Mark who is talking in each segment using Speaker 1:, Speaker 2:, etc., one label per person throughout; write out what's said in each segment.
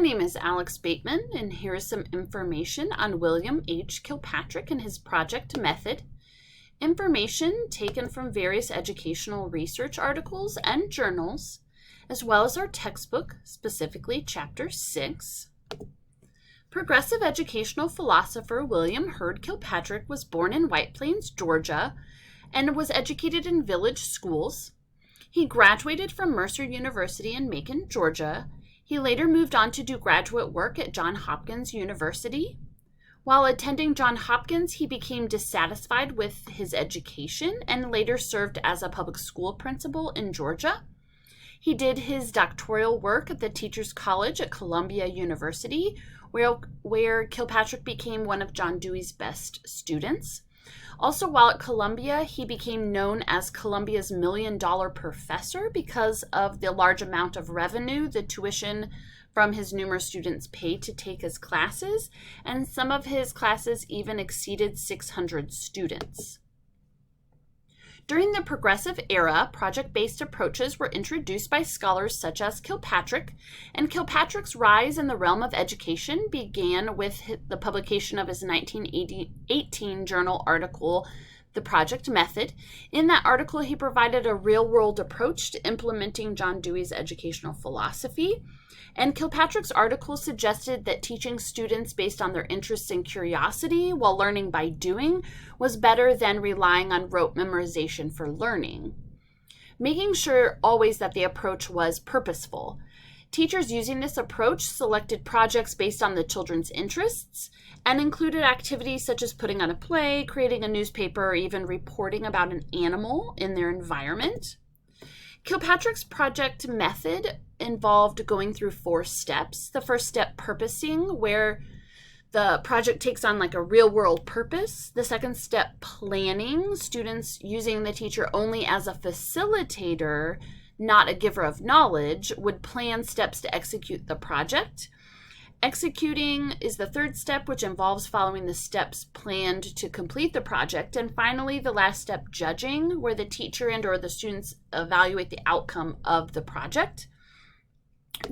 Speaker 1: name is Alex Bateman, and here is some information on William H. Kilpatrick and his project method. Information taken from various educational research articles and journals, as well as our textbook, specifically Chapter 6. Progressive educational philosopher William Hurd Kilpatrick was born in White Plains, Georgia, and was educated in village schools. He graduated from Mercer University in Macon, Georgia. He later moved on to do graduate work at Johns Hopkins University. While attending Johns Hopkins, he became dissatisfied with his education and later served as a public school principal in Georgia. He did his doctoral work at the Teachers College at Columbia University, where Kilpatrick became one of John Dewey's best students. Also, while at Columbia, he became known as Columbia's $1 million professor because of the large amount of revenue the tuition from his numerous students paid to take his classes, and some of his classes even exceeded 600 students. During the Progressive Era, project-based approaches were introduced by scholars such as Kilpatrick, and Kilpatrick's rise in the realm of education began with the publication of his 1918 journal article, The Project Method. In that article, he provided a real-world approach to implementing John Dewey's educational philosophy. And Kilpatrick's article suggested that teaching students based on their interests and curiosity while learning by doing was better than relying on rote memorization for learning, making sure always that the approach was purposeful. Teachers using this approach selected projects based on the children's interests and included activities such as putting on a play, creating a newspaper, or even reporting about an animal in their environment. Kilpatrick's project method involved going through 4 steps. The first step, purposing, where the project takes on like a real-world purpose. The second step, planning, students using the teacher only as a facilitator, not a giver of knowledge, would plan steps to execute the project. Executing is the third step, which involves following the steps planned to complete the project. And finally, the last step, judging, where the teacher and or the students evaluate the outcome of the project.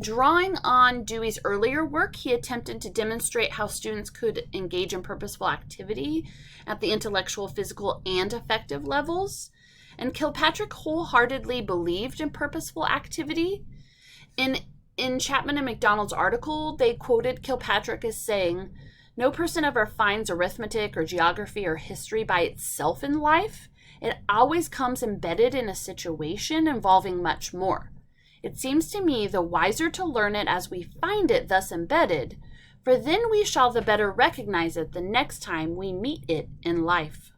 Speaker 1: Drawing on Dewey's earlier work, he attempted to demonstrate how students could engage in purposeful activity at the intellectual, physical, and affective levels. And Kilpatrick wholeheartedly believed in purposeful activity. In Chapman and McDonald's article, they quoted Kilpatrick as saying, "No person ever finds arithmetic or geography or history by itself in life. It always comes embedded in a situation involving much more. It seems to me the wiser to learn it as we find it thus embedded, for then we shall the better recognize it the next time we meet it in life."